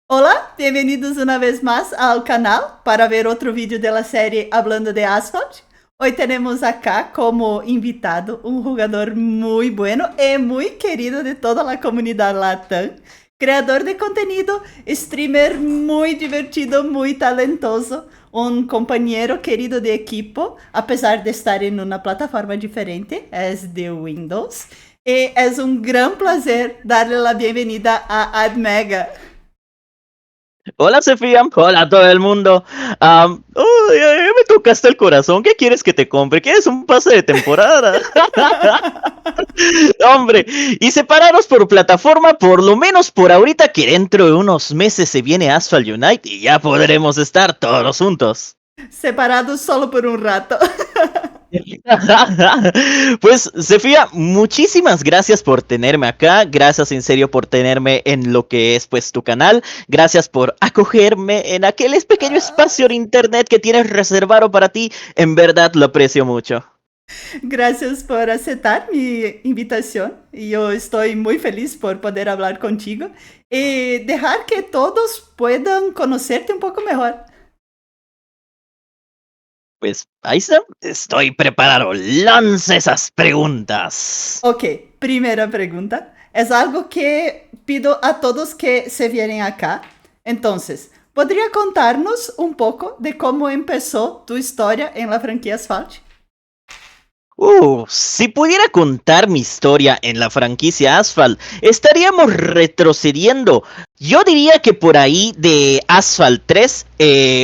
Hola, bienvenidos una vez más al canal para ver otro vídeo de la serie Hablando de Asphalt. Hoy tenemos acá como invitado un jugador muy bueno y muy querido de toda la comunidad LATAM, creador de contenido, streamer muy divertido, muy talentoso, un compañero querido de equipo, a pesar de estar en una plataforma diferente, es de Windows. Y es un gran placer darle la bienvenida a AdMega. Hola Sofía, hola a todo el mundo. Me tocaste el corazón. ¿Qué quieres que te compre? ¿Quieres un pase de temporada? Hombre, y separados por plataforma, por lo menos por ahorita, que dentro de unos meses se viene Asphalt Unite y ya podremos estar todos juntos. Separados solo por un rato. Pues, Sofía, muchísimas gracias por tenerme acá, gracias en serio por tenerme en lo que es pues tu canal, gracias por acogerme en aquel pequeño espacio de internet que tienes reservado para ti, en verdad lo aprecio mucho. Gracias por aceptar mi invitación. Yo estoy muy feliz por poder hablar contigo y dejar que todos puedan conocerte un poco mejor. Pues ahí está, estoy preparado, lance esas preguntas. Ok, primera pregunta. Es algo que pido a todos que se vienen acá. Entonces, ¿podría contarnos un poco de cómo empezó tu historia en la franquicia Asphalt? Si pudiera contar mi historia en la franquicia Asphalt, estaríamos retrocediendo. Yo diría que por ahí de Asphalt 3,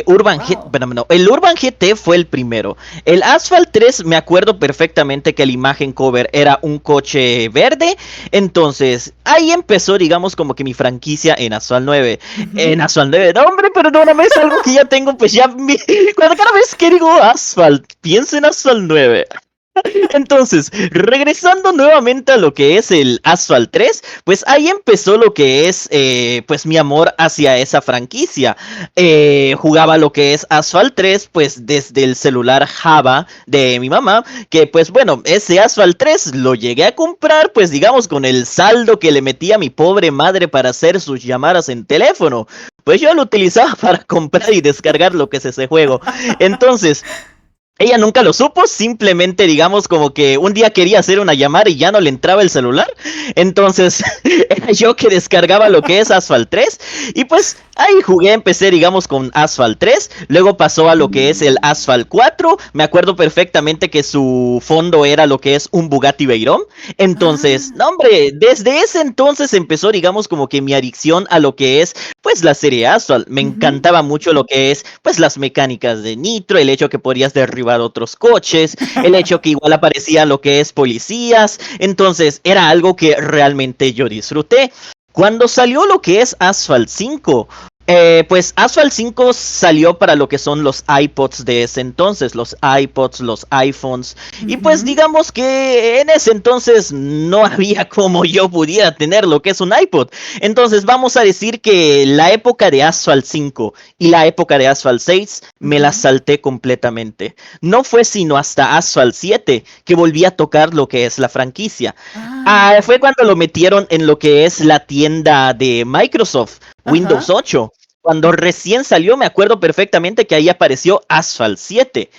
Urban GT, Wow. bueno, no, el Urban GT fue el primero. El Asphalt 3 me acuerdo perfectamente que la imagen cover era un coche verde. Entonces, ahí empezó, digamos, como que mi franquicia en Asphalt 9. En Uhum. Asphalt 9, no, hombre, perdóname, es algo que ya tengo, pues ya, cuando cada vez que digo Asphalt, pienso en Asphalt 9. Entonces, regresando nuevamente a lo que es el Asphalt 3, pues ahí empezó lo que es pues mi amor hacia esa franquicia. Jugaba lo que es Asphalt 3 pues desde el celular Java de mi mamá, que pues bueno, ese Asphalt 3 lo llegué a comprar pues digamos con el saldo que le metía a mi pobre madre para hacer sus llamadas en teléfono. Pues yo lo utilizaba para comprar y descargar lo que es ese juego. Entonces, ella nunca lo supo, simplemente digamos como que un día quería hacer una llamada y ya no le entraba el celular. Entonces era yo que descargaba lo que es Asphalt 3 y pues ahí jugué, empecé digamos con Asphalt 3, luego pasó a lo que es el Asphalt 4, me acuerdo perfectamente que su fondo era lo que es un Bugatti Veyron. Entonces, Ah. no hombre, desde ese entonces empezó digamos como que mi adicción a lo que es pues la serie Asphalt. Me Uhum. encantaba mucho lo que es pues las mecánicas de Nitro, el hecho que podías derribar otros coches, el hecho que igual aparecía lo que es policías. Entonces era algo que realmente yo disfruté. Cuando salió lo que es Asphalt 5, pues Asphalt 5 salió para lo que son los iPods de ese entonces, los iPods, los iPhones, y pues Uhum. digamos que en ese entonces no había como yo pudiera tener lo que es un iPod. Entonces vamos a decir que la época de Asphalt 5 y la época de Asphalt 6 me la Uhum. salté completamente. No fue sino hasta Asphalt 7 que volví a tocar lo que es la franquicia. Ah. Fue cuando lo metieron en lo que es la tienda de Microsoft, Windows Aham. 8. Cuando recién salió, me acuerdo perfectamente que ahí apareció Asphalt 7.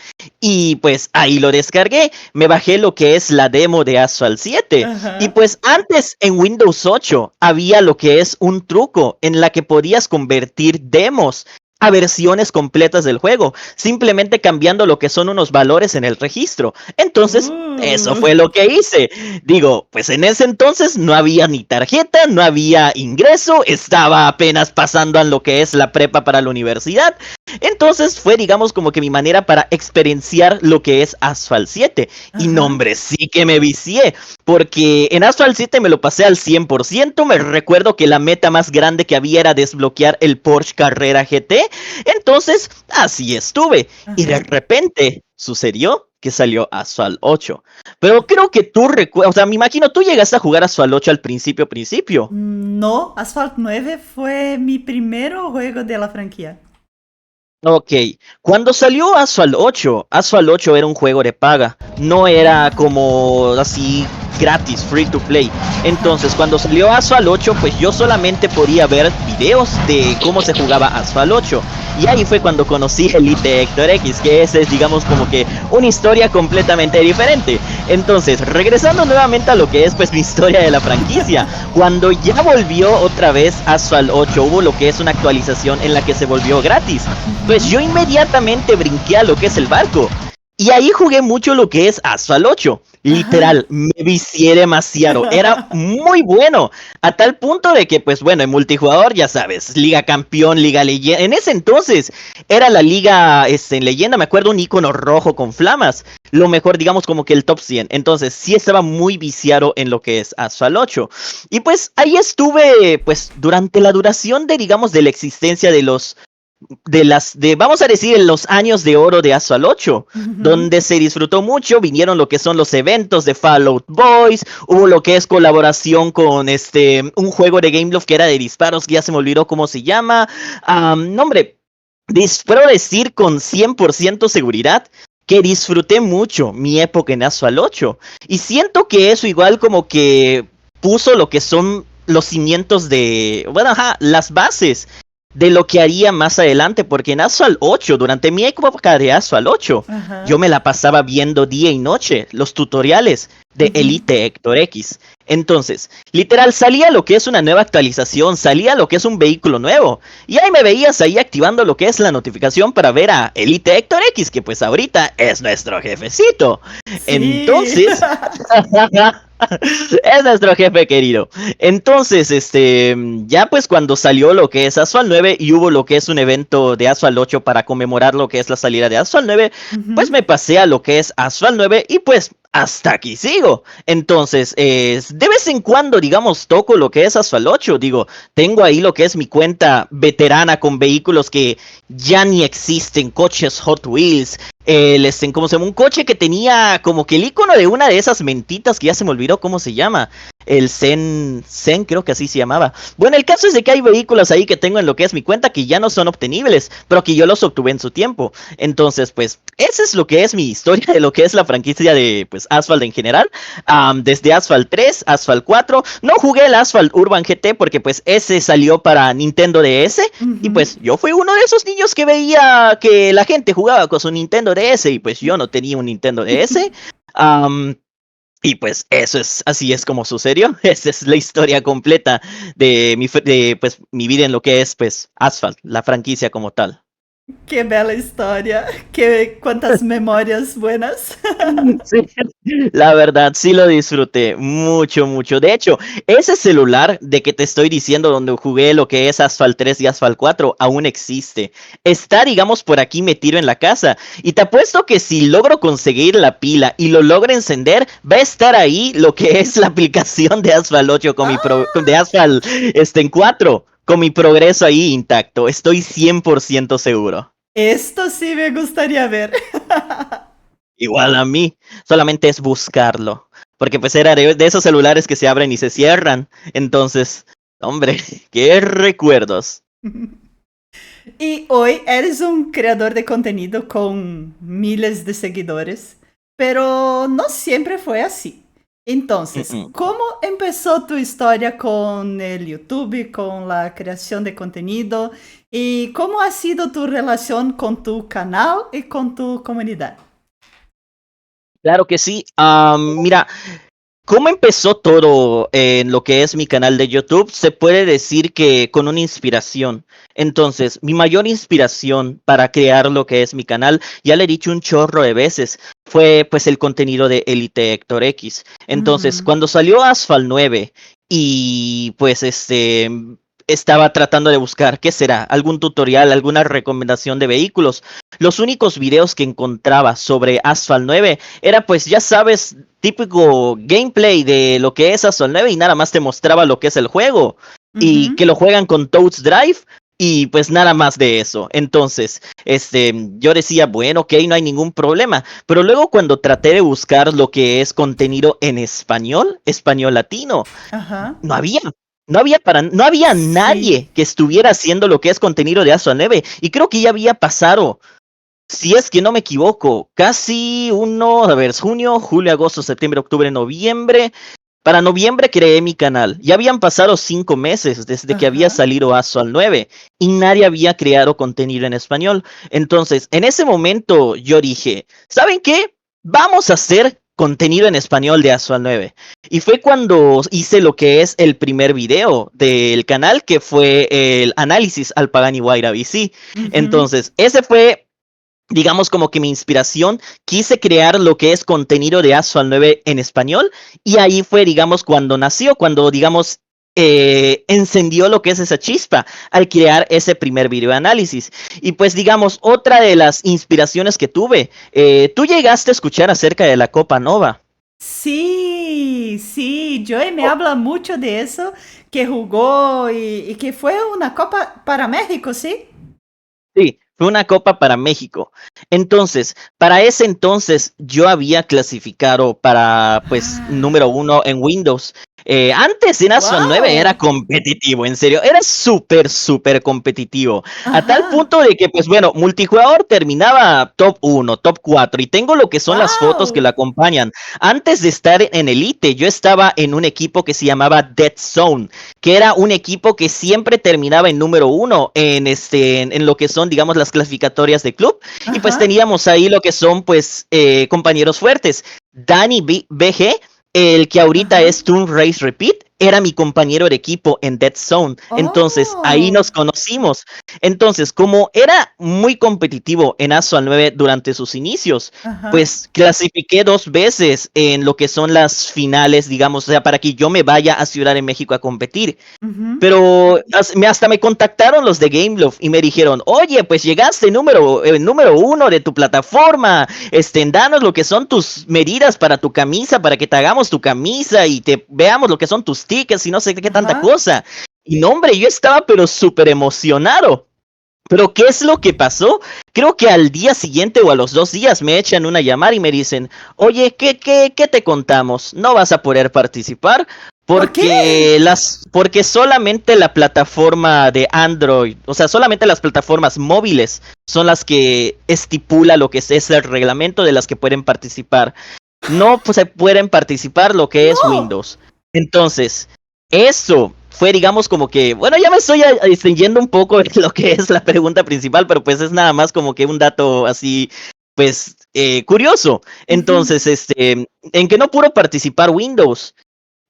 Y pues ahí lo descargué, me bajé lo que es la demo de Asphalt 7. Y Aham. pues antes en Windows 8 había lo que es un truco en la que podías convertir demos a versiones completas del juego, simplemente cambiando lo que son unos valores en el registro. Entonces, eso Uh. fue lo que hice. Digo, pues en ese entonces no había ni tarjeta, no había ingreso, estaba apenas pasando a lo que es la prepa para la universidad. Entonces fue, digamos, como que mi manera para experienciar lo que es Asphalt 7. Y no, Aham. hombre, sí que me vicié, porque en Asphalt 7 me lo pasé al 100%. Me recuerdo que la meta más grande que había era desbloquear el Porsche Carrera GT. Entonces, así estuve. Y de Aham. repente sucedió que salió Asphalt 8. Pero creo que tú recuerdas, o sea, me imagino tú llegaste a jugar Asphalt 8 al principio, principio. No, Asphalt 9 fue mi primero juego de la franquicia. Ok, cuando salió Asphalt 8 era un juego de paga, no era Ah. como así gratis, free to play. Entonces, cuando salió Asphalt 8, pues yo solamente podía ver videos de cómo se jugaba Asphalt 8. Y ahí fue cuando conocí Elite Hector X, que ese es, digamos, como que una historia completamente diferente. Entonces, regresando nuevamente a lo que es pues mi historia de la franquicia, cuando ya volvió otra vez Asphalt 8, hubo lo que es una actualización en la que se volvió gratis. Pues yo inmediatamente brinqué a lo que es el barco. Y ahí jugué mucho lo que es Asphalt 8. Literal, me vicié demasiado. Era muy bueno. A tal punto de que, pues bueno, en multijugador, ya sabes, Liga Campeón, Liga Leyenda. En ese entonces era la Liga en Leyenda, me acuerdo, un icono rojo con flamas. Lo mejor, digamos, como que el top 100. Entonces, sí estaba muy viciado en lo que es Asphalt 8. Y pues ahí estuve, pues, durante la duración de, digamos, de la existencia de los vamos a decir, en los años de oro de Asphalt 8, donde se disfrutó mucho, vinieron lo que son los eventos de Fallout Boys, hubo lo que es colaboración con un juego de Gameloft que era de disparos, que ya se me olvidó cómo se llama, no hombre, puedo decir con 100% seguridad que disfruté mucho mi época en Asphalt 8, y siento que eso igual como que puso lo que son los cimientos de, bueno, las bases de lo que haría más adelante, porque en Asphalt 8, durante mi época de Asphalt 8, yo me la pasaba viendo día y noche los tutoriales de Elite Hector X. Entonces, literal, salía lo que es una nueva actualización, salía lo que es un vehículo nuevo, y ahí me veías ahí activando lo que es la notificación para ver a Elite Hector X, que pues ahorita es nuestro jefecito. Sí. Entonces... es nuestro jefe querido. Entonces, ya pues cuando salió lo que es Asphalt 9 y hubo lo que es un evento de Asphalt 8 para conmemorar lo que es la salida de Asphalt 9, pues me pasé a lo que es Asphalt 9 y pues hasta aquí sigo. Entonces, de vez en cuando, digamos, toco lo que es Asphalt 8. Digo, tengo ahí lo que es mi cuenta veterana con vehículos que ya ni existen, coches Hot Wheels. ¿Cómo se llama? Un coche que tenía como que el icono de una de esas mentitas que ya se me olvidó cómo se llama. El Zen, creo que así se llamaba. Bueno, el caso es de que hay vehículos ahí que tengo en lo que es mi cuenta que ya no son obtenibles, pero que yo los obtuve en su tiempo. Entonces, pues, ese es lo que es mi historia de lo que es la franquicia de, pues, Asphalt en general. Desde Asphalt 3, Asphalt 4. No jugué el Asphalt Urban GT porque, pues, ese salió para Nintendo DS. Y, pues, yo fui uno de esos niños que veía que la gente jugaba con su Nintendo DS y, pues, yo no tenía un Nintendo DS. Y pues eso es, así es como sucedió. Esa es la historia completa de pues, mi vida en lo que es pues Asphalt, la franquicia como tal. Qué bella historia, cuántas memorias buenas. Sí, la verdad, sí lo disfruté mucho, mucho. De hecho, ese celular de que te estoy diciendo donde jugué lo que es Asphalt 3 y Asphalt 4 aún existe. Está, digamos, por aquí metido en la casa. Y te apuesto que si logro conseguir la pila y lo logro encender, va a estar ahí lo que es la aplicación de Asphalt 8 con de Asphalt en 4. Con mi progreso ahí intacto, estoy 100% seguro. Esto sí me gustaría ver. Igual a mí, solamente es buscarlo. Porque pues era de esos celulares que se abren y se cierran. Entonces, hombre, qué recuerdos. Y hoy eres un creador de contenido con miles de seguidores, pero no siempre fue así. Entonces, ¿cómo empezó tu historia con el YouTube, con la creación de contenido? ¿Y cómo ha sido tu relación con tu canal y con tu comunidad? Claro que sí. Mira, ¿cómo empezó todo en lo que es mi canal de YouTube? Se puede decir que con una inspiración. Entonces, mi mayor inspiración para crear lo que es mi canal, ya le he dicho un chorro de veces, fue pues el contenido de Elite Hector X. Entonces, cuando salió Asphalt 9 y pues estaba tratando de buscar, ¿qué será? Algún tutorial, alguna recomendación de vehículos. Los únicos videos que encontraba sobre Asphalt 9 era pues ya sabes, típico gameplay de lo que es Asphalt 9 y nada más te mostraba lo que es el juego y que lo juegan con Toads Drive y pues nada más de eso. Entonces, yo decía, bueno, ok, no hay ningún problema, pero luego cuando traté de buscar lo que es contenido en español, español latino, no había. No había nadie que estuviera haciendo lo que es contenido de Asphalt 9 y creo que ya había pasado si es que no me equivoco, casi junio, julio, agosto, septiembre, octubre, noviembre. Para noviembre creé mi canal. Ya habían pasado 5 meses desde que había Ajá. salido Asphalt 9 y nadie había creado contenido en español. Entonces, en ese momento yo dije, ¿saben qué? Vamos a hacer contenido en español de Asphalt 9. Y fue cuando hice lo que es el primer video del canal, que fue el análisis al Pagani Huayra BC. Ujú. Entonces, ese fue, digamos, como que mi inspiración. Quise crear lo que es contenido de Asphalt 9 en español y ahí fue, digamos, cuando nació, cuando, digamos, encendió lo que es esa chispa al crear ese primer video de análisis. Y pues, digamos, otra de las inspiraciones que tuve, tú llegaste a escuchar acerca de la Copa Nova. Sí, sí, Joey me habla mucho de eso, que jugó y que fue una copa para México, ¿sí? Sí, fue una copa para México. Entonces, para ese entonces yo había clasificado para, pues, número Ah, 1 en Windows. Antes en Asphalt 9 era wow. competitivo, en serio, era súper, súper competitivo. A tal Ajá, punto de que, pues bueno, multijugador terminaba top 1, top 4 y tengo lo que son las fotos que lo wow. acompañan. Antes de estar en Elite, yo estaba en un equipo que se llamaba Dead Zone, que era un equipo que siempre terminaba en número 1 en lo que son, digamos, las clasificatorias de club. Y pues Ajá, teníamos ahí lo que son, pues, compañeros fuertes. Dani BG, el que ahorita ajá. es Toon Race Repeat, era mi compañero de equipo en Dead Zone. Entonces ahí Oh, nos conocimos. Entonces, como era muy competitivo en Asphalt 9 durante sus inicios, ajá. pues clasifiqué 2 veces en lo que son las finales, digamos, o sea, para que yo me vaya a Ciudad de México a competir. Ujú. Pero hasta me contactaron los de Gameloft y me dijeron, oye, pues llegaste número 1 de tu plataforma, danos lo que son tus medidas para tu camisa, para que te hagamos tu camisa y te veamos lo que son tus tickets y no sé qué tanta Ajá. cosa. Y no, hombre, yo estaba pero súper emocionado. Pero ¿qué es lo que pasó? Creo que al día siguiente o a los 2 días me echan una llamada y me dicen, oye, ¿qué te contamos? No vas a poder participar ¿Por qué? porque solamente la plataforma de Android, o sea, solamente las plataformas móviles son las que estipula lo que es el reglamento de las que pueden participar. No pues, se pueden participar lo que es No. Windows. Entonces, eso fue, digamos, como que, bueno, ya me estoy extendiendo un poco en lo que es la pregunta principal, pero pues es nada más como que un dato así, pues, curioso. Ujú. Entonces, en que no pudo participar Windows.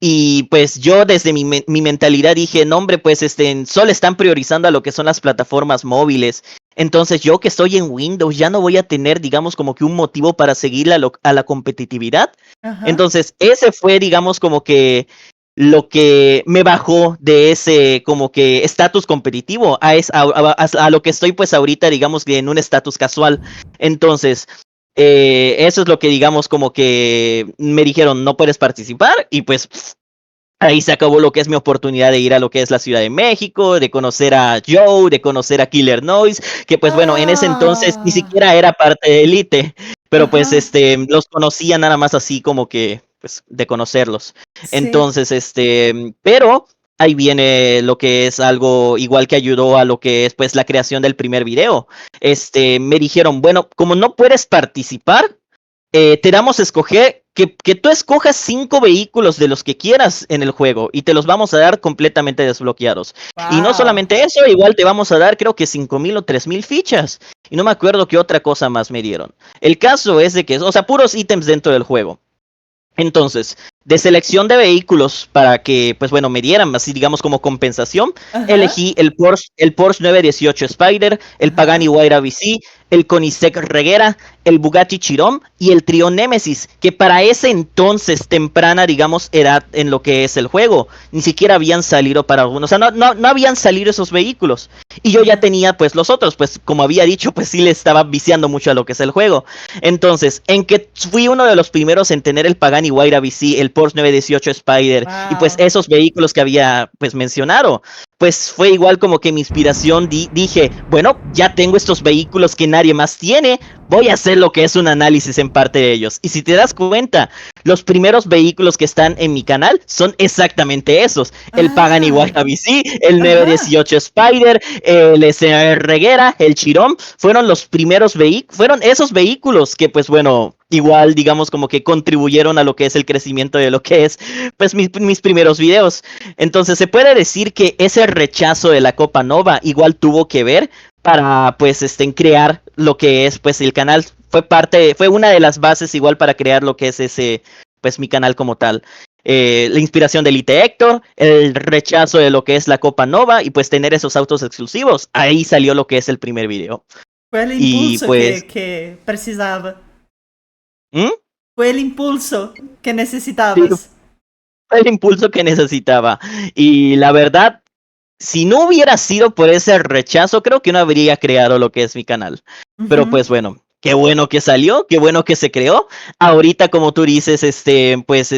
Y pues yo desde mi mentalidad dije, no hombre, pues solo están priorizando a lo que son las plataformas móviles. Entonces yo que estoy en Windows ya no voy a tener, digamos, como que un motivo para seguir a la competitividad. Ajá. Entonces ese fue, digamos, como que lo que me bajó de ese como que estatus competitivo a lo que estoy pues ahorita, digamos, que en un estatus casual. Entonces, eso es lo que digamos como que me dijeron, no puedes participar y pues ahí se acabó lo que es mi oportunidad de ir a lo que es la Ciudad de México, de conocer a Joe, de conocer a Killer Noise, que pues bueno, en ese entonces ni Ah, siquiera era parte de Elite, pero pues ajá. los conocía nada más así como que pues de conocerlos. Sí. Entonces, pero ahí viene lo que es algo igual que ayudó a lo que es pues la creación del primer video. Me dijeron, bueno, como no puedes participar, te damos a escoger que tú escojas 5 vehículos de los que quieras en el juego y te los vamos a dar completamente desbloqueados. Y no Wow. solamente eso, igual te vamos a dar creo que 5,000 o 3,000 fichas. Y no me acuerdo qué otra cosa más me dieron. El caso es de que, o sea, puros ítems dentro del juego. Entonces, de selección de vehículos para que, pues bueno, me dieran así, digamos, como compensación, Ajá. elegí el Porsche 918 Spider, el Pagani Ajá. Huayra BC, el Koenigsegg Regera, el Bugatti Chiron y el Trio Nemesis, que para ese entonces, temprana, digamos, edad en lo que es el juego, ni siquiera habían salido para algunos, o sea, no habían salido esos vehículos. Y yo ya Ajá. tenía, pues, los otros, pues, como había dicho, pues sí le estaba viciando mucho a lo que es el juego. Entonces, en que fui uno de los primeros en tener el Pagani Huayra BC, el Porsche 918 Spider y pues Wow. esos vehículos que había pues mencionado, pues fue igual como que mi inspiración, dije, bueno, ya tengo estos vehículos que nadie más tiene, voy a hacer lo que es un análisis en parte de ellos. Y si te das cuenta, los primeros vehículos que están en mi canal son exactamente esos. El Pagani Ah, Wahabishi, el ajá. 918 Spider, el SR Reguera, el Chirom, fueron los primeros vehículos, fueron esos vehículos que pues bueno, igual digamos como que contribuyeron a lo que es el crecimiento de lo que es pues mis primeros videos. Entonces se puede decir que ese rechazo de la Copa Nova igual tuvo que ver para pues crear lo que es pues el canal. Fue una de las bases igual para crear lo que es ese, pues mi canal como tal. La inspiración de Elite Héctor, el rechazo de lo que es la Copa Nova y pues tener esos autos exclusivos. Ahí salió lo que es el primer video. Fue el Y impulso pues, que precisaba. ¿mm? Fue el impulso que Sí, necesitabas. fue el impulso que necesitaba. Y la verdad, si no hubiera sido por ese rechazo, creo que no habría creado lo que es mi canal. Pero Uhum. pues bueno, qué bueno que salió, qué bueno que se creó. Ahorita, como tú dices, pues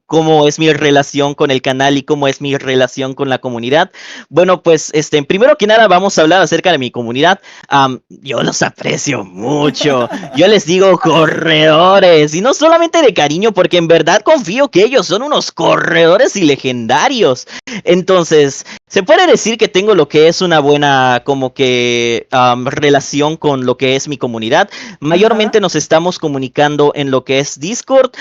cómo es mi relación con el canal y cómo es mi relación con la comunidad. Bueno, pues primero que nada vamos a hablar acerca de mi comunidad. Yo los aprecio mucho. Yo les digo corredores y no solamente de cariño, porque en verdad confío que ellos son unos corredores y legendarios. Entonces, se puede decir que tengo lo que es una buena como que relación con lo que es mi comunidad. Mayormente Aham. nos estamos comunicando en lo que es Discord.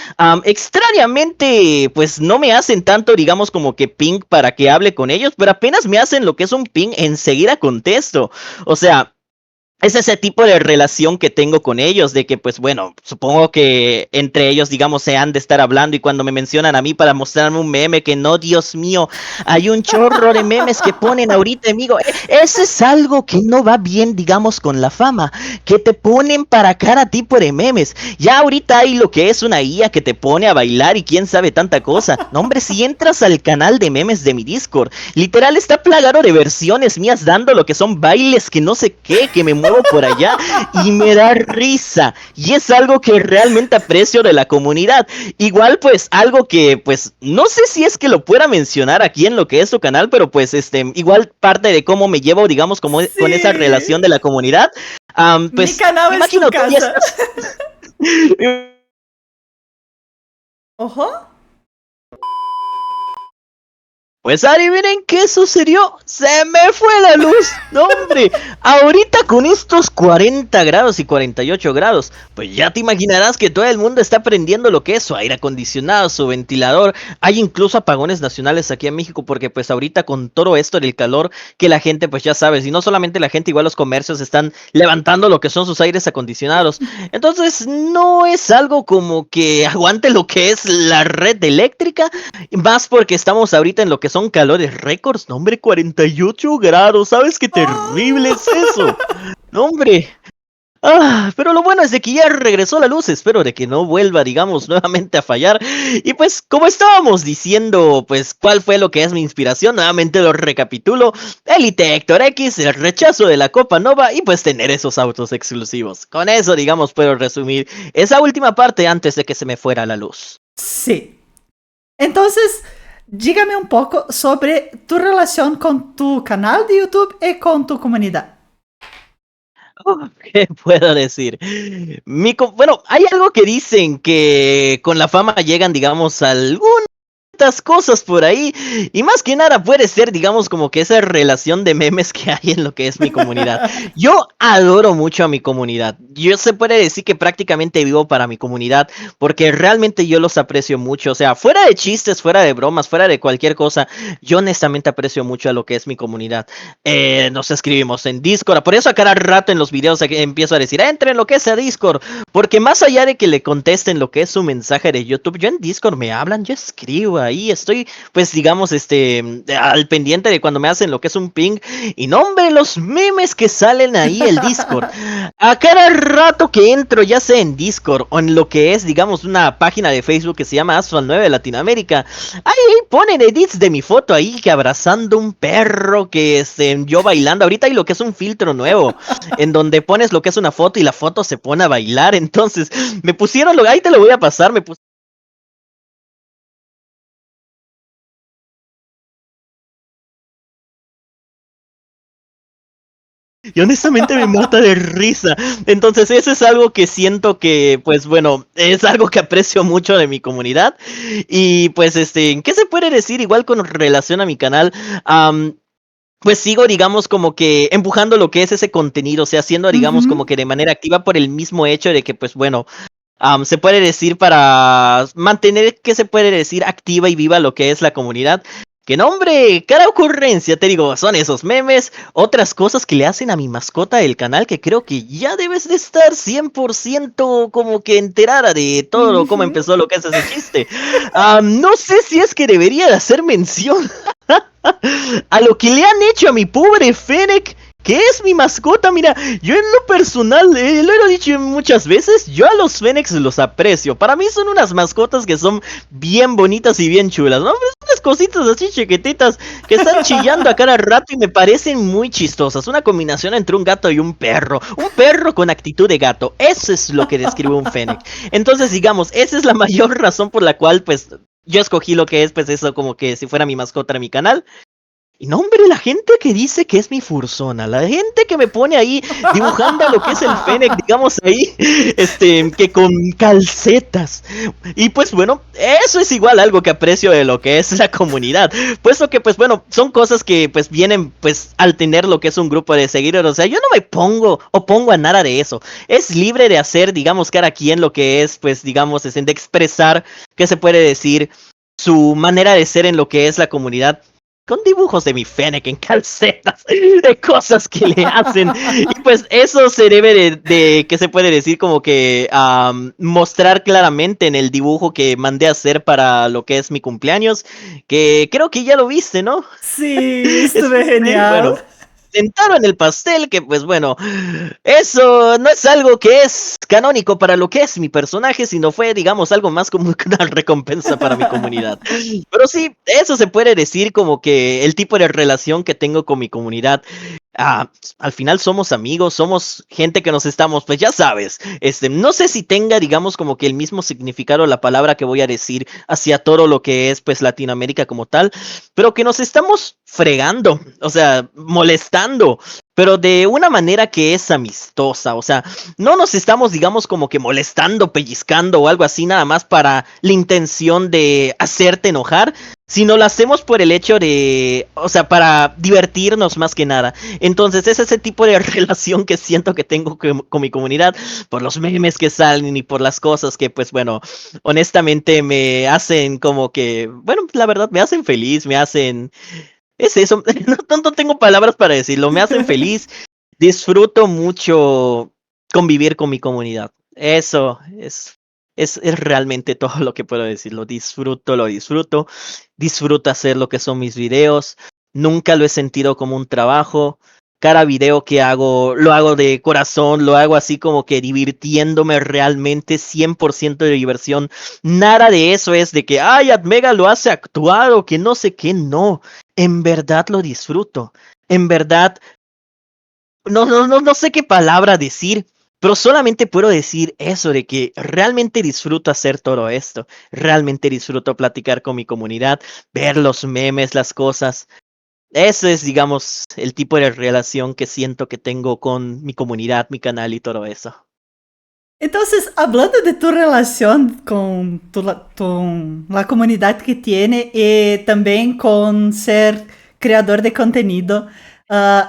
Extrañamente, pues no me hacen tanto, digamos, como que ping para que hable con ellos, pero apenas me hacen lo que es un ping, enseguida contesto. O sea, es ese tipo de relación que tengo con ellos, de que pues bueno, supongo que entre ellos, digamos, se han de estar hablando y cuando me mencionan a mí para mostrarme un meme que no, Dios mío, hay un chorro de memes que ponen ahorita, amigo. Ese es algo que no va bien, digamos, con la fama, que te ponen para cada tipo de memes. Ya ahorita hay lo que es una IA que te pone a bailar y quién sabe tanta cosa. No, hombre, si entras al canal de memes de mi Discord, literal está plagado de versiones mías dando lo que son bailes que no sé qué, que me muevo por allá y me da risa. Y es algo que realmente aprecio de la comunidad. Igual pues algo que pues no sé si es que lo pueda mencionar aquí en lo que es su canal, pero pues igual parte de cómo me llevo, digamos, como con esa Sim! relación de la comunidad. Mi Pues canal me é tu imagino tú ya casa. estás. Ojo. Pues adivinen qué sucedió. Se me fue la luz. No, hombre. Ahorita con estos 40 grados y 48 grados, pues ya te imaginarás que todo el mundo está prendiendo lo que es su aire acondicionado, su ventilador. Hay incluso apagones nacionales aquí en México porque pues ahorita con todo esto del calor que la gente pues ya sabes, y no solamente la gente, igual los comercios están levantando lo que son sus aires acondicionados. Entonces no es algo como que aguante lo que es la red eléctrica. Más porque estamos ahorita en lo que son calores récords. No, hombre, 48 grados. ¿Sabes qué terrible es eso? Oh! No, hombre. Pero lo bueno es de que ya regresó la luz. Espero de que no vuelva, digamos, nuevamente a fallar. Y pues, como estábamos diciendo, pues, ¿cuál fue lo que es mi inspiración? Nuevamente lo recapitulo. Elite Héctor X, el rechazo de la Copa Nova y pues tener esos autos exclusivos. Con eso, digamos, puedo resumir esa última parte antes de que se me fuera la luz. Sim. Entonces, dígame un poco sobre tu relación con tu canal de YouTube y con tu comunidad. ¿Qué puedo decir? Bueno, hay algo que dicen que con la fama llegan, digamos, algún cosas por ahí y más que nada puede ser digamos como que esa relación de memes que hay en lo que es mi comunidad. Yo adoro mucho a mi comunidad. Yo se puede decir que prácticamente vivo para mi comunidad porque realmente yo los aprecio mucho. O sea, fuera de chistes, fuera de bromas, fuera de cualquier cosa, yo honestamente aprecio mucho a lo que es mi comunidad. Nos escribimos en Discord. Por eso a cada rato en los videos empiezo a decir, entre en lo que es a Discord. Porque más allá de que le contesten lo que es su mensaje de YouTube, yo en Discord me hablan, yo escribo ahí, estoy pues digamos al pendiente de cuando me hacen lo que es un ping y no hombre los memes que salen ahí el Discord. A cada rato que entro ya sea en Discord o en lo que es digamos una página de Facebook que se llama Asphalt 9 Latinoamérica, ahí ponen edits de mi foto ahí que abrazando un perro que yo bailando, ahorita hay lo que es un filtro nuevo en donde pones lo que es una foto y la foto se pone a bailar. Entonces, me pusieron, ahí te lo voy a pasar, me pusieron Y honestamente me mata de risa. Entonces eso es algo que siento que, pues bueno, es algo que aprecio mucho de mi comunidad. Y pues ¿qué se puede decir igual con relación a mi canal? Am, pues sigo, digamos, como que empujando lo que es ese contenido, o sea, haciendo, digamos, como Uhum. que de manera activa por el mismo hecho de que, pues bueno, se puede decir para mantener, que se puede decir, activa y viva lo que es la comunidad. Que no, hombre, cada ocurrencia, te digo, son esos memes, otras cosas que le hacen a mi mascota del canal, que creo que ya debes de estar 100% como que enterada de todo cómo Uhum. empezó lo que es ese chiste. No sé si es que debería de hacer mención a lo que le han hecho a mi pobre Fennec, que es mi mascota. Mira, yo en lo personal, lo he dicho muchas veces, yo a los Fennecs los aprecio. Para mí son unas mascotas que son bien bonitas y bien chulas, ¿no? Pero son unas cositas así chiquititas que están chillando a cada rato y me parecen muy chistosas. Una combinación entre un gato y un perro. Un perro con actitud de gato. Eso es lo que describe un Fennec. Entonces, digamos, esa es la mayor razón por la cual, pues, yo escogí lo que es, pues, eso como que si fuera mi mascota en mi canal. Y no, hombre, la gente que dice que es mi fursona, la gente que me pone ahí dibujando lo que es el Fennec, digamos ahí, que con calcetas. Y pues bueno, eso es igual algo que aprecio de lo que es la comunidad. Puesto que, pues bueno, son cosas que pues vienen pues al tener lo que es un grupo de seguidores. O sea, yo no me pongo o pongo a nada de eso. Es libre de hacer, digamos, cada quien lo que es, pues digamos, es de expresar, que se puede decir, su manera de ser en lo que es la comunidad con dibujos de mi Fennec en calcetas, de cosas que le hacen. Y pues eso se debe de ¿qué se puede decir? Como que mostrar claramente en el dibujo que mandé a hacer para lo que es mi cumpleaños, que creo que ya lo viste, ¿no? Sim, estuve Estuviste, genial. bueno, sentado en el pastel, que pues bueno, eso no es algo que es canónico para lo que es mi personaje, sino fue, digamos, algo más como una recompensa para mi comunidad. Pero sí, eso se puede decir como que el tipo de relación que tengo con mi comunidad. Ah, al final somos amigos, somos gente que nos estamos, pues ya sabes, no sé si tenga, digamos, como que el mismo significado la palabra que voy a decir hacia todo lo que es, pues, Latinoamérica como tal, pero que nos estamos fregando, o sea, molestando, pero de una manera que es amistosa, o sea, no nos estamos, digamos, como que molestando, pellizcando o algo así, nada más para la intención de hacerte enojar, sino lo hacemos por el hecho de, o sea, para divertirnos más que nada. Entonces es ese tipo de relación que siento que tengo con mi comunidad, por los memes que salen y por las cosas que, pues bueno, honestamente me hacen como que, bueno, la verdad, me hacen feliz, me hacen... Es eso, no tengo palabras para decirlo, me hacen feliz, disfruto mucho convivir con mi comunidad. Eso es realmente todo lo que puedo decir. Lo disfruto. Disfruto hacer lo que son mis videos. Nunca lo he sentido como un trabajo. Cada video que hago, lo hago de corazón, lo hago así como que divirtiéndome realmente, 100% de diversión. Nada de eso es de que, ay, Admega lo hace actuar o que no sé qué, no. En verdad lo disfruto. En verdad no sé qué palabra decir, pero solamente puedo decir eso de que realmente disfruto hacer todo esto, realmente disfruto platicar con mi comunidad, ver los memes, las cosas. Eso es, digamos, el tipo de relación que siento que tengo con mi comunidad, mi canal y todo eso. Entonces, hablando de tu relación con la comunidad que tiene y también con ser creador de contenido,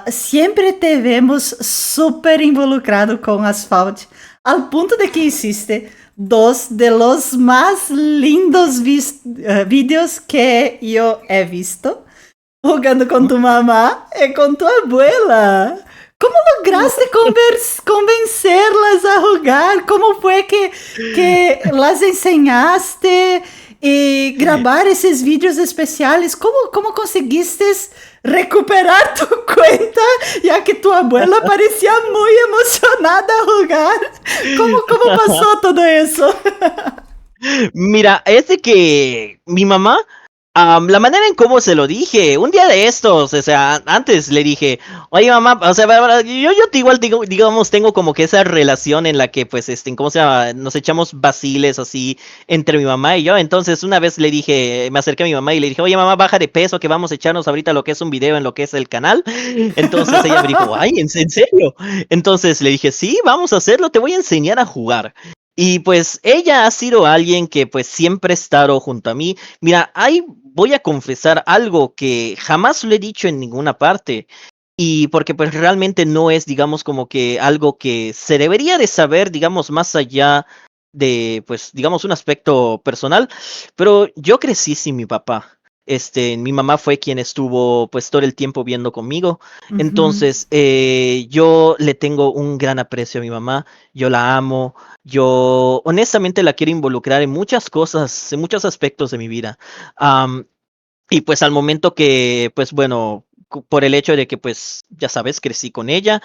siempre te vemos súper involucrado con Asphalt, al punto de que hiciste dos de los más lindos vídeos que yo he visto, jugando con tu mamá y con tu abuela. ¿Cómo lograste convencerlas a jugar? ¿Cómo fue que las enseñaste y grabar esos vídeos especiales? ¿Cómo conseguiste recuperar tu cuenta, ya que tu abuela parecía muy emocionada a jugar? ¿Cómo pasó todo eso? Mira, es de que mi mamá La manera en cómo se lo dije, un día de estos, o sea, antes le dije, oye mamá, o sea, yo igual digo, digamos, tengo como que esa relación en la que, pues, ¿cómo se llama? Nos echamos vaciles así entre mi mamá y yo. Entonces, una vez le dije, me acerqué a mi mamá y le dije, oye mamá, baja de peso, que vamos a echarnos ahorita lo que es un video en lo que es el canal. Entonces ella me dijo, ay, ¿en serio? Entonces le dije, sí, vamos a hacerlo, te voy a enseñar a jugar. Y pues ella ha sido alguien que pues siempre ha estado junto a mí. Mira, ahí voy a confesar algo que jamás lo he dicho en ninguna parte. Y porque pues realmente no es, digamos, como que algo que se debería de saber, digamos, más allá de, pues, digamos, un aspecto personal. Pero yo crecí sin mi papá. Mi mamá fue quien estuvo pues todo el tiempo viendo conmigo. Ujú. Entonces, yo le tengo un gran aprecio a mi mamá. Yo la amo. Yo honestamente la quiero involucrar en muchas cosas, en muchos aspectos de mi vida. Am, y pues al momento que, pues bueno, por el hecho de que, pues, ya sabes, crecí con ella,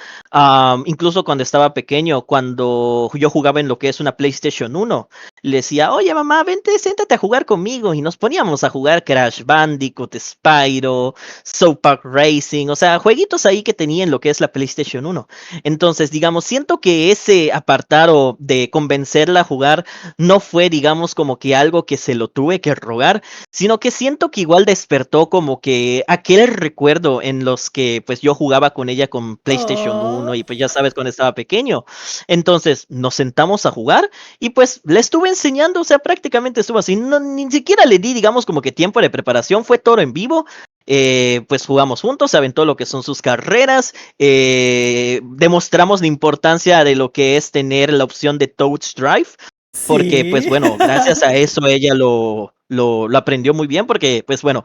incluso cuando estaba pequeño, cuando yo jugaba en lo que es una PlayStation 1, le decía, oye mamá, vente, siéntate a jugar conmigo, y nos poníamos a jugar Crash Bandicoot, Spyro, South Park Racing, o sea, jueguitos ahí que tenía en lo que es la PlayStation 1. Entonces, digamos, siento que ese apartado de convencerla a jugar no fue, digamos, como que algo que se lo tuve que rogar, sino que siento que igual despertó como que aquel recuerdo en los que pues yo jugaba con ella con PlayStation 1 Oh. y pues ya sabes cuando estaba pequeño. Entonces nos sentamos a jugar y pues le estuve enseñando, o sea, prácticamente estuvo así, no, ni siquiera le di, digamos, como que tiempo de preparación, fue todo en vivo. Pues jugamos juntos, se aventó lo que son sus carreras, demostramos la importancia de lo que es tener la opción de Touch Drive, porque pues Sí. bueno, gracias a eso ella lo aprendió muy bien, porque pues bueno,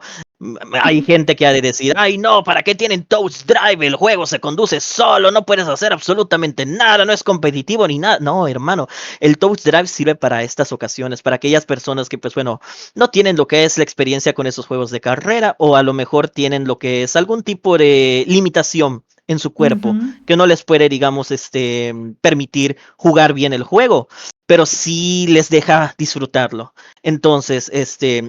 hay gente que ha de decir, ay no, ¿para qué tienen Touch Drive? El juego se conduce solo, no puedes hacer absolutamente nada, no es competitivo ni nada. No, hermano, el Touch Drive sirve para estas ocasiones, para aquellas personas que pues bueno, no tienen lo que es la experiencia con esos juegos de carrera, o a lo mejor tienen lo que es algún tipo de limitación en su cuerpo, Ujú. que no les puede, digamos, permitir jugar bien el juego, pero sí les deja disfrutarlo. Entonces,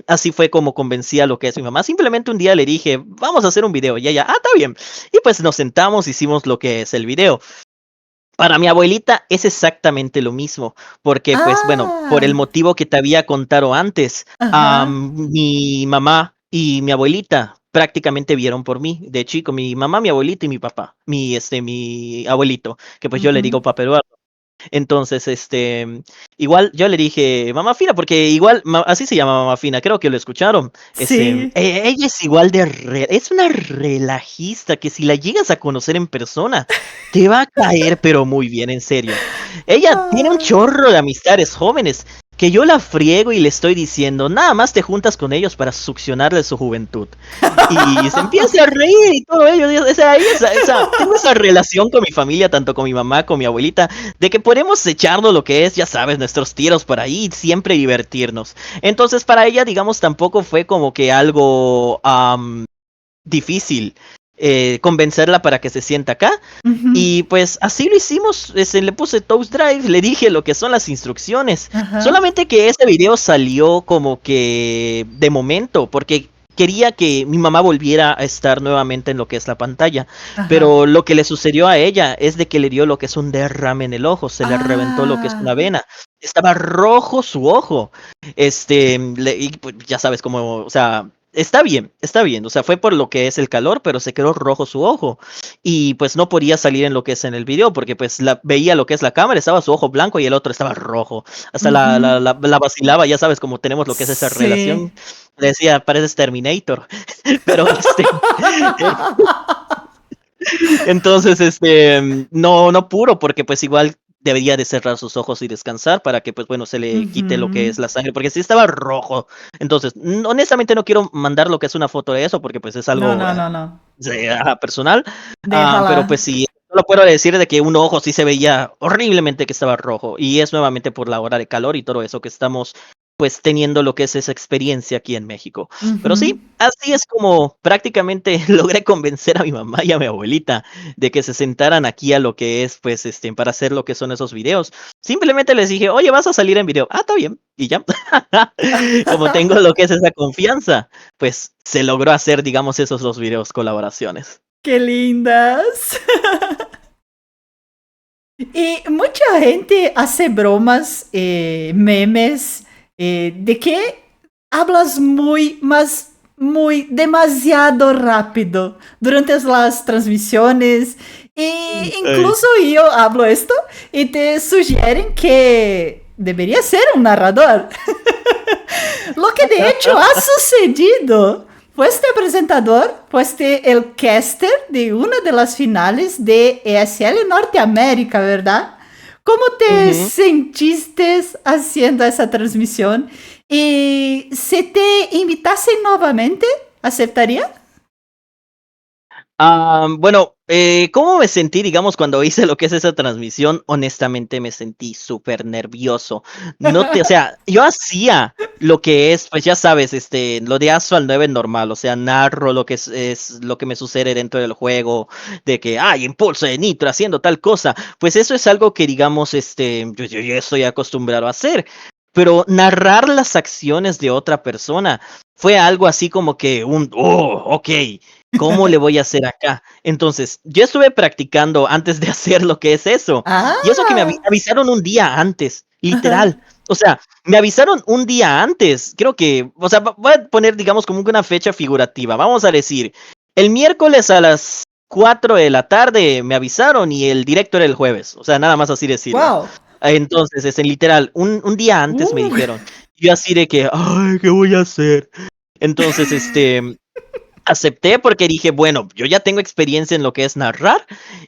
así fue como convencí a lo que es mi mamá. Simplemente un día le dije, vamos a hacer un video. Y ella, está bien. Y pues nos sentamos, hicimos lo que es el video. Para mi abuelita es exactamente lo mismo, porque pues bueno, por el Ah, motivo que te había contado antes, ajá. mi mamá y mi abuelita prácticamente vieron por mí de chico, mi mamá, mi abuelita y mi papá, mi abuelito, que pues yo le Ujú. digo papá Eduardo. Entonces, igual yo le dije, mamá fina, porque igual, así se llama mamá fina, creo que lo escucharon. Sí. Ella es igual de, es una relajista que si la llegas a conocer en persona, te va a caer, pero muy bien, en serio. Ella tiene un Ah. chorro de amistades jóvenes que yo la friego y le estoy diciendo, nada más te juntas con ellos para succionarle su juventud. Y se empieza a reír y todo ello. O sea, tengo esa relación con mi familia, tanto con mi mamá, con mi abuelita, de que podemos echarnos lo que es, ya sabes, nuestros tiros por ahí y siempre divertirnos. Entonces, para ella, digamos, tampoco fue como que algo difícil convencerla para que se sienta acá. Ujú. Y pues así lo hicimos, le puse Toast Drive, le dije lo que son las instrucciones. Ajá. Solamente que ese video salió como que de momento, porque quería que mi mamá volviera a estar nuevamente en lo que es la pantalla. Ajá. Pero lo que le sucedió a ella es de que le dio lo que es un derrame en el ojo, se le reventó lo que es una Ah. vena. Estaba rojo su ojo. Y pues, ya sabes cómo, o sea, está bien. O sea, fue por lo que es el calor, pero se quedó rojo su ojo y pues no podía salir en lo que es en el video porque pues veía lo que es la cámara, estaba su ojo blanco y el otro estaba rojo. Hasta Ujú. la vacilaba, ya sabes cómo tenemos lo que es esa Sí. relación. Le decía, pareces Terminator. Pero entonces no puro porque pues igual debería de cerrar sus ojos y descansar para que pues bueno se le quite lo que Ujú. es la sangre porque sí estaba rojo. Entonces, honestamente no quiero mandar lo que es una foto de eso porque pues es No, algo no, no, no. personal. Pero pues Déjala. sí, solo puedo decir de que un ojo sí se veía horriblemente que estaba rojo y es nuevamente por la hora de calor y todo eso que estamos pues teniendo lo que es esa experiencia aquí en México. Pero Ujú. sí, así es como prácticamente logré convencer a mi mamá y a mi abuelita de que se sentaran aquí a lo que es, pues, para hacer lo que son esos videos. Simplemente les dije, oye, vas a salir en video. Ah, está bien. Y ya. Como tengo lo que es esa confianza, pues se logró hacer, digamos, esos dos videos colaboraciones. Qué lindas. Y mucha gente hace bromas, memes, de que hablas muy, demasiado rápido durante las transmisiones. E Ay. incluso yo hablo esto y te sugieren que debería ser un narrador. Lo que de hecho ha sucedido. Fuiste presentador, fuiste el caster de una de las finales de ESL Norteamérica, ¿verdad? ¿Cómo te Ujú. sentiste haciendo esa transmisión? Y si te invitasen nuevamente, ¿aceptaría? Bueno, ¿cómo me sentí, digamos, cuando hice lo que es esa transmisión? Honestamente me sentí súper nervioso. O sea, yo hacía lo que es, pues ya sabes, lo de Asphalt 9 normal, o sea, narro lo que es lo que me sucede dentro del juego, de que hay impulso de nitro haciendo tal cosa. Pues eso es algo que, digamos, yo estoy acostumbrado a hacer. Pero narrar las acciones de otra persona fue algo así como que ok. ¿Cómo le voy a hacer acá? Entonces, yo estuve practicando antes de hacer lo que es eso. Y eso que me Ah, avisaron un día antes, ajá. literal. O sea, me avisaron un día antes. Creo que, o sea, voy a poner, digamos, como que una fecha figurativa. Vamos a decir, el miércoles a las 4 de la tarde me avisaron y el directo era el jueves. O sea, nada más así decirlo. Wow. Entonces, es en literal, un día antes me Uh. dijeron. Yo así de que, ay, ¿qué voy a hacer? Entonces, acepté porque dije, bueno, yo ya tengo experiencia en lo que es narrar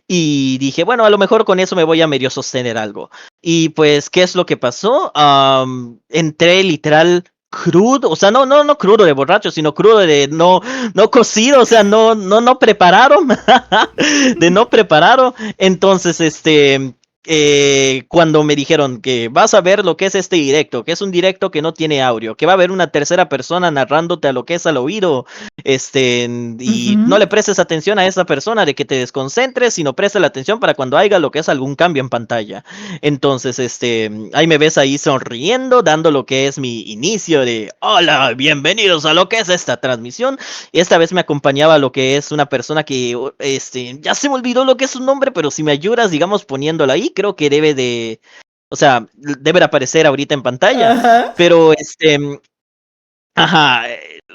y dije, bueno, a lo mejor con eso me voy a medio sostener algo. Y pues, ¿qué es lo que pasó? Entré literal crudo, o sea, no crudo de borracho, sino crudo de no cocido, o sea, no prepararon, de no preparado. Entonces, cuando me dijeron que vas a ver lo que es este directo, que es un directo que no tiene audio, que va a haber una tercera persona narrándote a lo que es al oído, y no Ujú. le prestes atención a esa persona de que te desconcentres, sino presta la atención para cuando haya lo que es algún cambio en pantalla. Entonces, ahí me ves ahí sonriendo, dando lo que es mi inicio de hola, bienvenidos a lo que es esta transmisión. Y esta vez me acompañaba lo que es una persona que, ya se me olvidó lo que es su nombre, pero si me ayudas, digamos, poniéndola ahí, creo que debe de, o sea, debe de aparecer ahorita en pantalla. Ajá. Pero, ajá,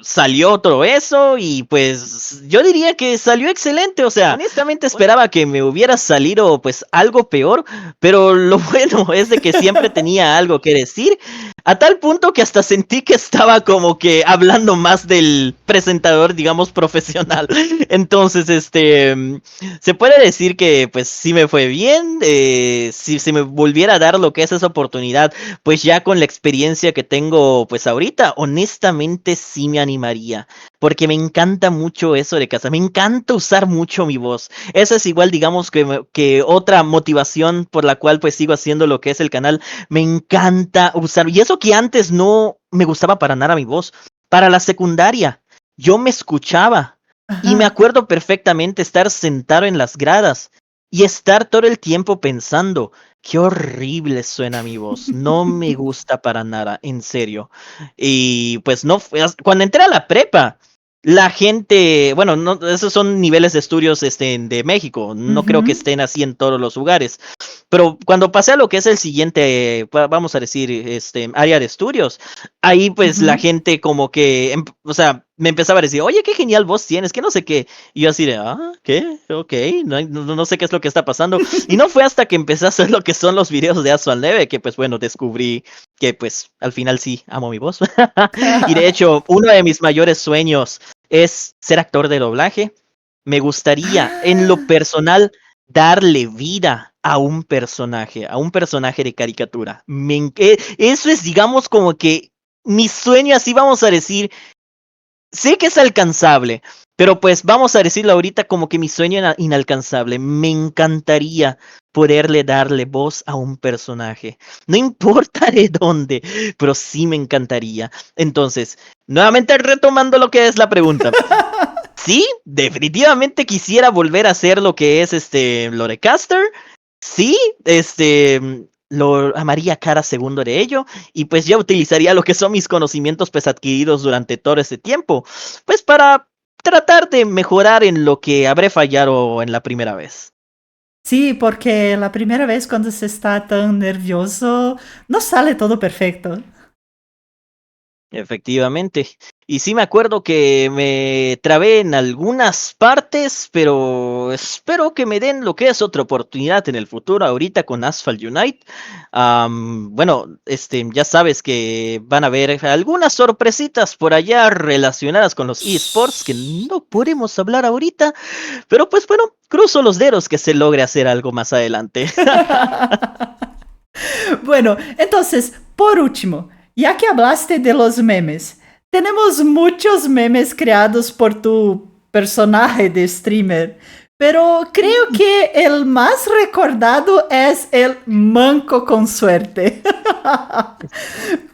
salió todo eso y pues yo diría que salió excelente, o sea, honestamente esperaba que me hubiera salido pues algo peor, pero lo bueno es de que siempre tenía algo que decir, a tal punto que hasta sentí que estaba como que hablando más del presentador, digamos, profesional. Entonces, se puede decir que pues sí me fue bien, si se me volviera a dar lo que es esa oportunidad pues ya con la experiencia que tengo pues ahorita, honestamente sí me animaría, porque me encanta mucho eso de casa, me encanta usar mucho mi voz. Esa es igual, digamos, que otra motivación por la cual pues sigo haciendo lo que es el canal, me encanta usar, y eso que antes no me gustaba para nada mi voz, para la secundaria, yo me escuchaba. Y me Ajá. acuerdo perfectamente estar sentado en las gradas y estar todo el tiempo pensando, qué horrible suena mi voz, no me gusta para nada, en serio. Y pues no, cuando entré a la prepa, la gente, bueno, no, esos son niveles de estudios de México, no creo que Ujú. estén así en todos los lugares, pero cuando pasé a lo que es el siguiente, vamos a decir, área de estudios, ahí pues la Ujú. gente como que, o sea, me empezaba a decir, oye, qué genial voz tienes, que no sé qué, y yo así de, ¿qué? Ok, no sé qué es lo que está pasando, y no fue hasta que empecé a hacer lo que son los videos de Asphalt 9 que pues bueno, descubrí que pues al final sí amo mi voz. Y de hecho, uno de mis mayores sueños es ser actor de doblaje. Me gustaría, en lo Ah, personal, darle vida a un personaje de caricatura. Eso es, digamos, como que mi sueño, así vamos a decir, sé que es alcanzable, Pero pues vamos a decirlo ahorita como que mi sueño inalcanzable. Me encantaría poderle darle voz a un personaje. No importa de dónde, pero sí me encantaría. Entonces, nuevamente retomando lo que es la pregunta. Sí, definitivamente quisiera volver a hacer lo que es Lorecaster. Sí, lo amaría cada segundo de ello y pues ya utilizaría lo que son mis conocimientos pues adquiridos durante todo ese tiempo, pues para tratar de mejorar en lo que habré fallado en la primera vez. Sí, porque la primera vez cuando se está tan nervioso, no sale todo perfecto. Efectivamente. Y sí me acuerdo que me trabé en algunas partes, pero espero que me den lo que es otra oportunidad en el futuro, ahorita con Asphalt Unite. Bueno, ya sabes que van a haber algunas sorpresitas por allá relacionadas con los esports que no podemos hablar ahorita, pero pues bueno, cruzo los dedos que se logre hacer algo más adelante. Bueno, entonces, por último, ya que hablaste de los memes, tenemos muchos memes creados por tu personaje de streamer, pero creo que el más recordado es el manco con suerte.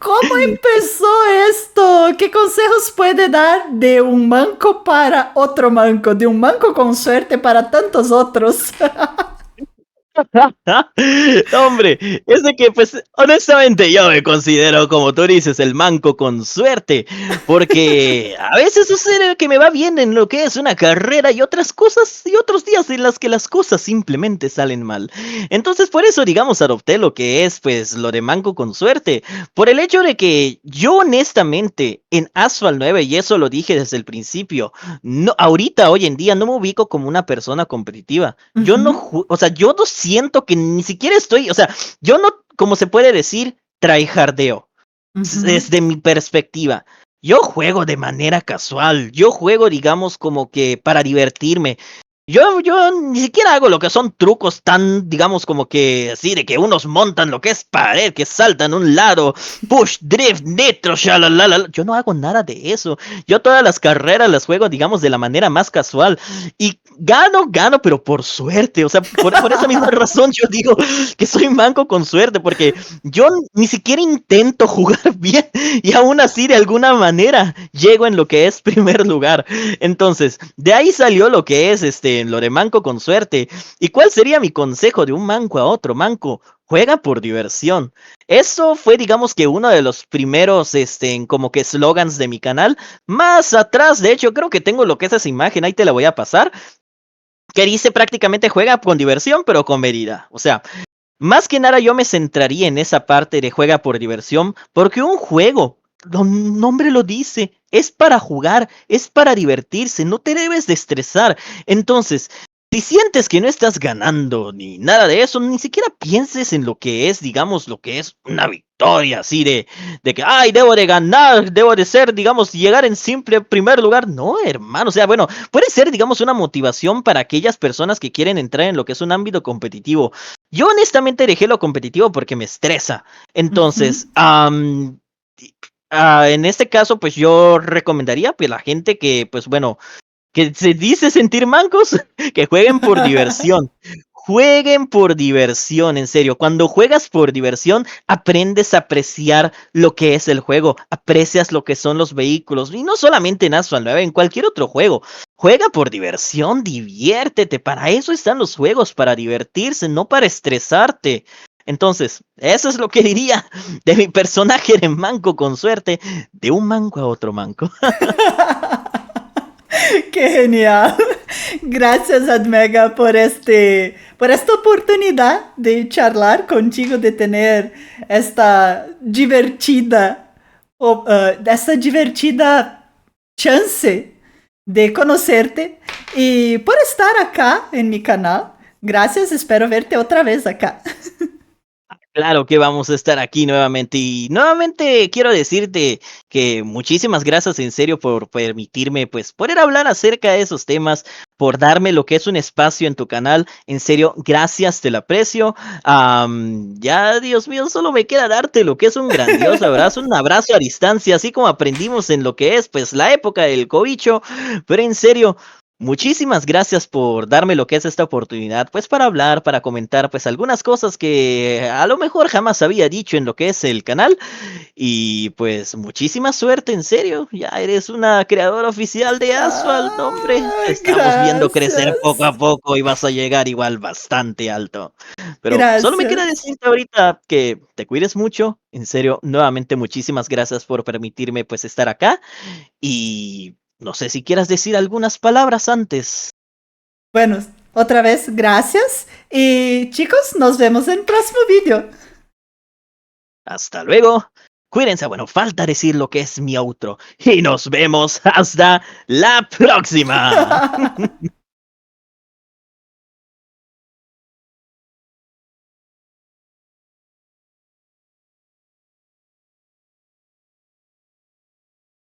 ¿Cómo empezó esto? ¿Qué consejos puede dar de un manco para otro manco, de un manco con suerte para tantos otros? Hombre, es de que, pues, honestamente yo me considero, como tú dices, el manco con suerte, porque a veces sucede que me va bien en lo que es una carrera y otras cosas, y otros días en las que las cosas simplemente salen mal. Entonces, por eso, digamos, adopté lo que es, pues, lo de manco con suerte, por el hecho de que yo, honestamente, en Asphalt 9, y eso lo dije desde el principio, no, ahorita, hoy en día, no me ubico como una persona competitiva. Yo no, Ujú, o sea, yo no siento que ni siquiera estoy, o sea, yo no, como se puede decir, tryhardeo, ujú. desde mi perspectiva. Yo juego de manera casual, yo juego, digamos, como que para divertirme. Yo ni siquiera hago lo que son trucos tan, digamos, como que así, de que unos montan lo que es pared, que saltan a un lado, push, drift, nitro, shalalala. Yo no hago nada de eso. Yo todas las carreras las juego, digamos, de la manera más casual. Y gano, pero por suerte. O sea, por esa misma razón yo digo que soy manco con suerte, porque yo ni siquiera intento jugar bien y aún así, de alguna manera, llego en lo que es primer lugar. Entonces, de ahí salió lo que es lo de manco con suerte. ¿Y cuál sería mi consejo de un manco a otro manco? Juega por diversión. Eso fue, digamos que uno de los primeros, como que slogans de mi canal. Más atrás, de hecho, creo que tengo lo que es esa imagen, ahí te la voy a pasar, que dice prácticamente juega con diversión, pero con medida. O sea, más que nada yo me centraría en esa parte de juega por diversión, porque un juego, el nombre lo dice, es para jugar, es para divertirse, no te debes de estresar. Entonces, si sientes que no estás ganando ni nada de eso, ni siquiera pienses en lo que es, digamos, lo que es una victoria, así de que, ay, debo de ganar, debo de ser, digamos, llegar en simple primer lugar. No, hermano, o sea, bueno, puede ser, digamos, una motivación para aquellas personas que quieren entrar en lo que es un ámbito competitivo. Yo honestamente dejé lo competitivo porque me estresa. Ujú. Entonces, en este caso, pues yo recomendaría que la gente que, pues bueno, que se dice sentir mancos, que jueguen por diversión. Jueguen por diversión, en serio. Cuando juegas por diversión, aprendes a apreciar lo que es el juego, aprecias lo que son los vehículos, y no solamente en Asphalt 9, en cualquier otro juego. Juega por diversión, diviértete. Para eso están los juegos, para divertirse, no para estresarte. Entonces, eso es lo que diría de mi personaje de manco con suerte, de un manco a otro manco. Qué genial. Gracias, Admega, por esta oportunidad de charlar contigo, de tener esta divertida chance de conocerte y por estar acá en mi canal. Gracias, espero verte otra vez acá. Claro que vamos a estar aquí nuevamente y nuevamente quiero decirte que muchísimas gracias en serio por permitirme pues poder hablar acerca de esos temas, por darme lo que es un espacio en tu canal. En serio, gracias, te lo aprecio. Ya, Dios mío, solo me queda darte lo que es un grandioso abrazo, un abrazo a distancia, así como aprendimos en lo que es pues la época del cobicho, pero en serio. Muchísimas gracias por darme lo que es esta oportunidad, pues para hablar, para comentar, pues algunas cosas que a lo mejor jamás había dicho en lo que es el canal. Y pues muchísima suerte, en serio. Ya eres una creadora oficial de Asphalt, hombre. Te Ah, estamos viendo crecer poco a gracias. poco y vas a llegar igual bastante alto. Pero solo me queda Gracias. decirte ahorita que te cuides mucho. En serio, nuevamente muchísimas gracias por permitirme pues estar acá. Y no sé si quieras decir algunas palabras antes. Bueno, otra vez, gracias. Y chicos, nos vemos en el próximo vídeo. Hasta luego. Cuídense, bueno, falta decir lo que es mi outro. Y nos vemos hasta la próxima.